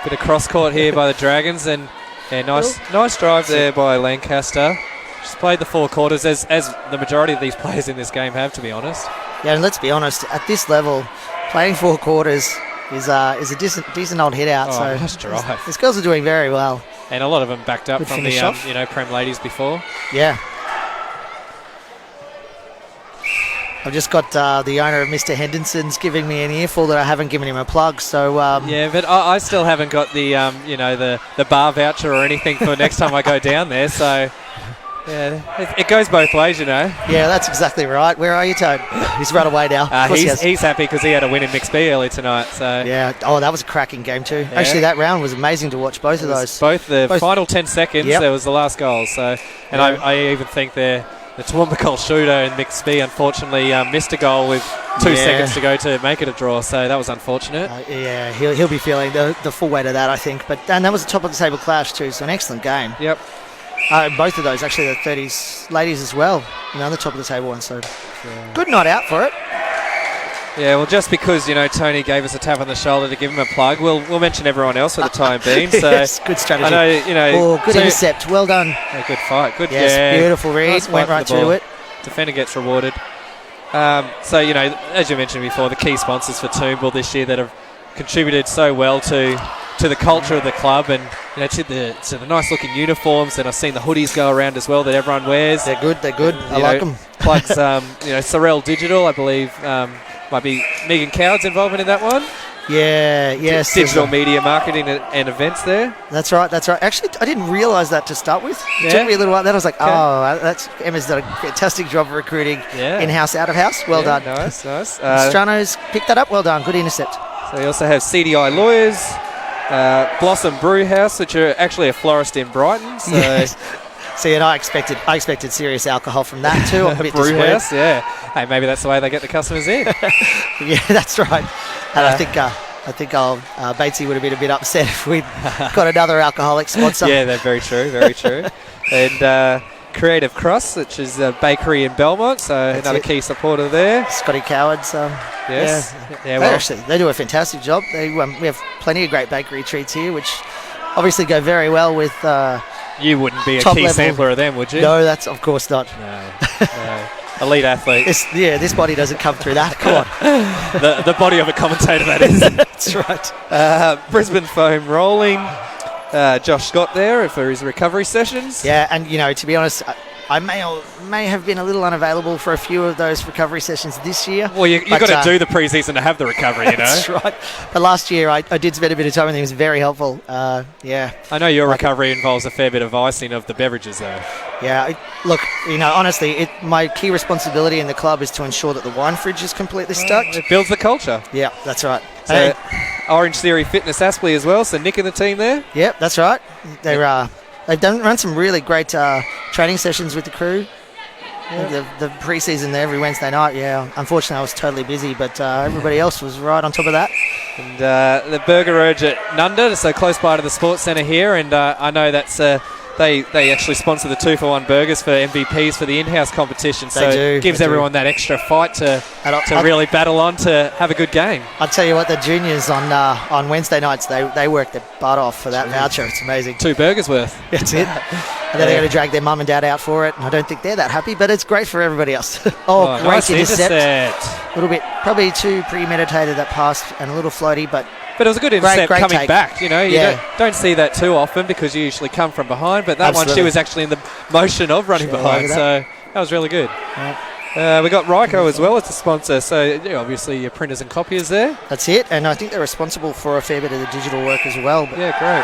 Bit of cross court here by the Dragons, and nice drive there by Lancaster. She's played the 4 quarters, as the majority of these players in this game have, to be honest. Yeah, and let's be honest, at this level, playing 4 quarters is a decent old hit out. So nice drive. These girls are doing very well. And a lot of them backed up Good from the finish off. Prem ladies before. Yeah. I've just got the owner of Mr. Henderson's giving me an earful that I haven't given him a plug. So yeah, but I still haven't got the the bar voucher or anything for next time I go down there. So yeah, it goes both ways, you know. Yeah, that's exactly right. Where are you, Toad? He's run away now. He's happy because he had a win in mixed B early tonight. So yeah. Oh, that was a cracking game too. Yeah. Actually, that round was amazing to watch. Both of those. Both the final 10 seconds. Yep. There was the last goal. So and Yeah. I even think the Toowoomba goal shooter in mixed B unfortunately missed a goal with 2 seconds to go to make it a draw. So that was unfortunate. Yeah, he'll be feeling the full weight of that, I think. And that was a top of the table clash too. So an excellent game. Yep. Both of those actually, the 30s ladies as well. The top of the table one. So good night out for it. Yeah, well, just because Tony gave us a tap on the shoulder to give him a plug, we'll mention everyone else for the time being. So yes, good strategy. I know, good intercept. Well done. A good fight. Good. Yes, yeah, beautiful read. Nice Went right through it. Defender gets rewarded. So as you mentioned before, the key sponsors for Toowoomba this year that have contributed so well to the culture of the club and to the nice looking uniforms, and I've seen the hoodies go around as well that everyone wears. They're good. I like them. Plugs Sorrel Digital, I believe, might be Megan Coward's involvement in that one. Yeah, yes. Digital media marketing and events there. That's right. Actually, I didn't realise that to start with. It Yeah. took me a little while. Then I was like, Okay. Emma's done a fantastic job of recruiting Yeah. in-house, out-of-house. Well done. Nice. Strano's picked that up. Well done. Good intercept. So we also have CDI Lawyers, Blossom Brew House, which are actually a florist in Brighton. So Yes. See, and I expected serious alcohol from that too. I'm a bit Brew disappointed. House, yeah. Hey, maybe that's the way they get the customers in. Yeah, that's right. And I think Batesy would have been a bit upset if we'd got another alcoholic sponsor. Yeah, that's very true, very true. And Creative Cross, which is a bakery in Belmont, so another key supporter there. Scotty Coward. So Yes. Yeah, they do a fantastic job. We have plenty of great bakery treats here, which obviously go very well with. You wouldn't be a top key level. sampler of them, would you? No, that's of course not. No. Elite athlete. This body doesn't come through that. Come on. the body of a commentator, that is. That's right. Brisbane Foam Rolling. Josh Scott there for his recovery sessions. Yeah, and to be honest, I may have been a little unavailable for a few of those recovery sessions this year. Well, you've got to do the pre-season to have the recovery, That's right. But last year I did spend a bit of time with him. He was very helpful. Yeah. I know your recovery involves a fair bit of icing of the beverages, though. Yeah. Look, honestly, my key responsibility in the club is to ensure that the wine fridge is completely stocked. It builds the culture. Yeah, that's right. So, Orange Theory Fitness Aspley as well, so Nick and the team there. Yep, that's right. They've run some really great training sessions with the crew. Yeah. The pre-season there every Wednesday night. Yeah, unfortunately I was totally busy, but everybody else was right on top of that. And the Burger Urge at Nunda, so close by to the Sports Centre here, and I know that's they actually sponsor the 2-for-1 burgers for MVPs for the in-house competition, so it gives everyone that extra fight to really battle on to have a good game. I'll tell you what, the juniors on Wednesday nights, they work their butt off for that voucher. It's amazing. 2 burgers worth. That's it. And then they're going to drag their mum and dad out for it, and I don't think they're that happy, but it's great for everybody else. Great nice intercept. A little bit, probably too premeditated that pass, and a little floaty, but it was a good intercept great coming take. You don't see that too often because you usually come from behind, but that one she was actually in the motion of running behind, so that was really good. Yeah. We got Ryco as well as the sponsor, so obviously your printers and copiers there. That's it, and I think they're responsible for a fair bit of the digital work as well. But yeah, great.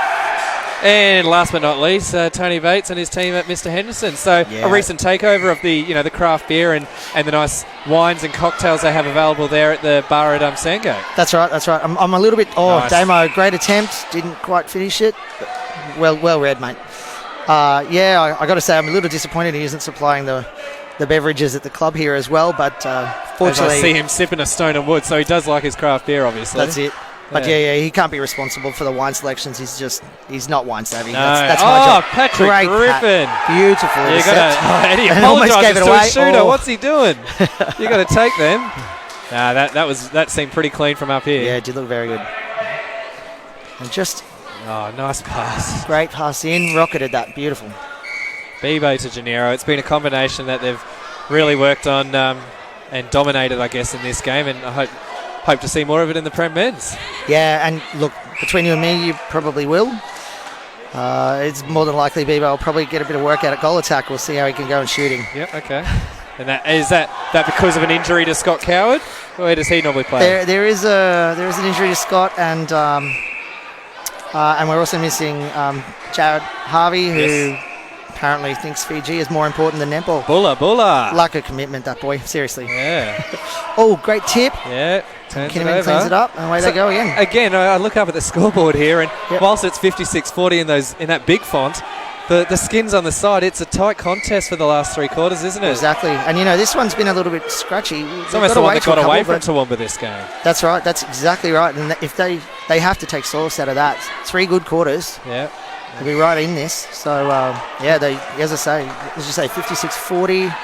And last but not least, Tony Bates and his team at Mr. Henderson. So a recent takeover of the craft beer and the nice wines and cocktails they have available there at the bar at Sandgate. That's right. I'm a little bit. Nice. Damo, great attempt, didn't quite finish it. But well read, mate. I got to say I'm a little disappointed he isn't supplying the beverages at the club here as well. But fortunately, I see him sipping a Stone and Wood, so he does like his craft beer, obviously. That's it. But he can't be responsible for the wine selections. He's not wine savvy. No. That's my job. Patrick Great Griffin. Beautiful. And he almost gave apologises it to away. his shooter. What's he doing? You got to take them. That seemed pretty clean from up here. Yeah, it did look very good. And just nice pass. Great pass in, rocketed that. Beautiful. Bibo to Gennaro. It's been a combination that they've really worked on and dominated, I guess, in this game. And I hope hope to see more of it in the Prem men's. Yeah, and look, between you and me, you probably will. It's more than likely Bebo will probably get a bit of work out at goal attack. We'll see how he can go in shooting. Yep, okay. And is that because of an injury to Scott Coward? Where does he normally play? There is an injury to Scott, and we're also missing Jared Harvey, who apparently thinks Fiji is more important than netball. Bulla. Like a commitment, that boy. Seriously. Yeah. Oh, great tip. Yeah. Turns it Kinnaman over. cleans it up, and away they go again. Again, I look up at the scoreboard here, and whilst it's 56-40 in that big font, the skins on the side, it's a tight contest for the last 3 quarters, isn't it? Exactly. And, this one's been a little bit scratchy. It's almost the one that got away from Toowoomba this game. That's right. That's exactly right. And if they have to take solace out of that. 3 good quarters. Yeah. They'll be right in this. So, as you say, 56-40.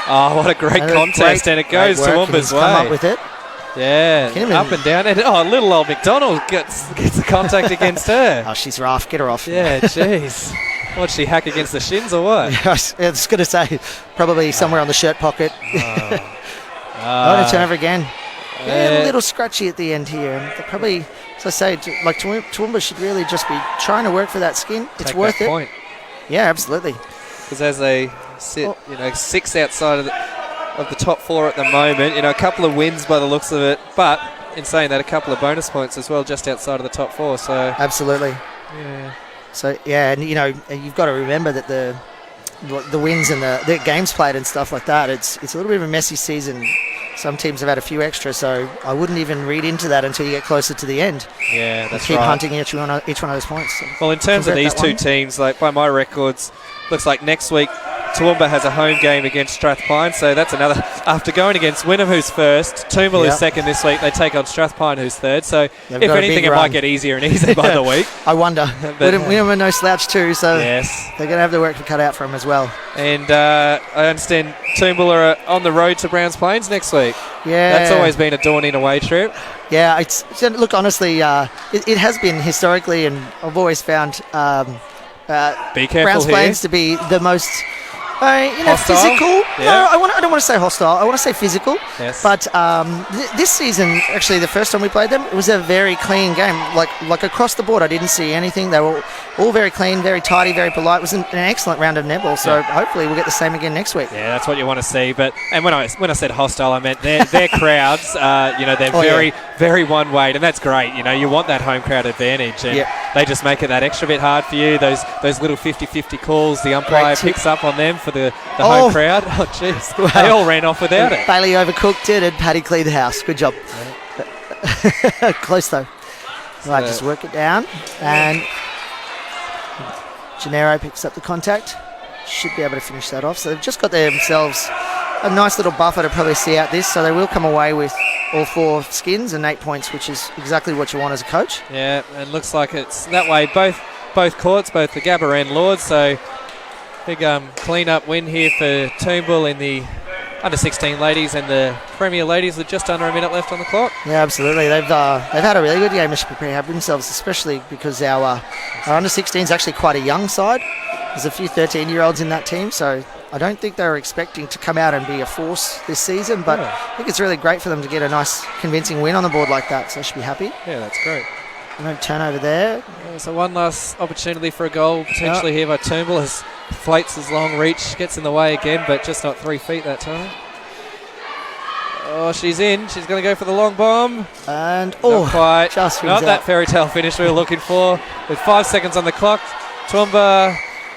Oh, what a great contest. And it goes Toowoomba's way. Come up with it. Yeah, Kinnaman. up and down. And, little old McDonald gets the contact against her. Oh, she's rough. Get her off. Yeah, jeez. What'd she hack against the shins or what? I was going to say, probably somewhere on the shirt pocket. Turnover again. Yeah, a little scratchy at the end here. And probably, as I say, Toowoomba should really just be trying to work for that skin. It's worth it. Point. Yeah, absolutely. Because as they sit, 6 outside of the top 4 at the moment, a couple of wins by the looks of it, but in saying that, a couple of bonus points as well just outside of the top 4. So absolutely. Yeah. So and you've got to remember that the wins and the games played and stuff like that. It's a little bit of a messy season. Some teams have had a few extra, so I wouldn't even read into that until you get closer to the end. Yeah, that's keep right. hunting each one of those points. So well, in terms of these 2 teams, like by my records, looks like next week Toowoomba has a home game against Strathpine, so that's another. After going against Wynnum, who's first, Toowoomba who's second this week, they take on Strathpine, who's third. So if anything, it might get easier and easier by the week. I wonder. Wynnum are no slouch too, so yes, they're going to have the work cut out for them as well. And I understand Toowoomba are on the road to Browns Plains next week. Yeah, that's always been a daunting away trip. Yeah, look, honestly, it has been historically, and I've always found be careful Browns here. Plains to be the most hostile? Physical. Yeah. No, I don't want to say hostile. I want to say physical. Yes. But this season, actually, the first time we played them, it was a very clean game. Like across the board, I didn't see anything. They were all very clean, very tidy, very polite. It was an excellent round of netball. So hopefully we'll get the same again next week. Yeah, that's what you want to see. But when I said hostile, I meant their crowds. They're very one-way, and that's great. You want that home crowd advantage, and they just make it that extra bit hard for you. Those little 50-50 calls, the umpire picks up on them for the home crowd. Oh, jeez. Wow. They all ran off without it. Bailey overcooked it, and Paddy cleaned the house. Good job. Yeah. Close, though. Right, just work it down. And Gennaro picks up the contact. Should be able to finish that off. So they've just got themselves a nice little buffer to probably see out this. So they will come away with all 4 skins and 8 points, which is exactly what you want as a coach. Yeah, and looks like it's that way. Both courts, both the Gabba and Lords. So big clean-up win here for Toowoomba in the under-16 ladies and the Premier ladies with just under a minute left on the clock. Yeah, absolutely. They've had a really good game to prepare themselves, especially because our under-16 is actually quite a young side. There's a few 13-year-olds in that team, so I don't think they were expecting to come out and be a force this season, but I think it's really great for them to get a nice, convincing win on the board like that, so they should be happy. Yeah, that's great. No turnover there. So one last opportunity for a goal potentially here by Toowoomba as Flates' long reach gets in the way again, but just not 3 feet that time. Oh, she's in. She's going to go for the long bomb. And not quite. Just not that fairy tale finish we were looking for. With 5 seconds on the clock, Toowoomba.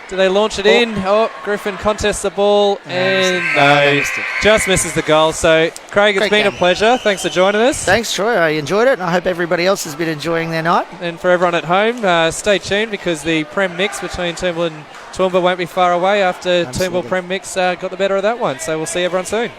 Do they launch it in? Oh, Griffin contests the ball and just misses the goal. So, Craig, it's been a pleasure. Thanks for joining us. Thanks, Troy. I enjoyed it, and I hope everybody else has been enjoying their night. And for everyone at home, stay tuned because the Prem mix between Toowoomba and Toowoomba won't be far away after Toowoomba Prem mix got the better of that one. So, we'll see everyone soon.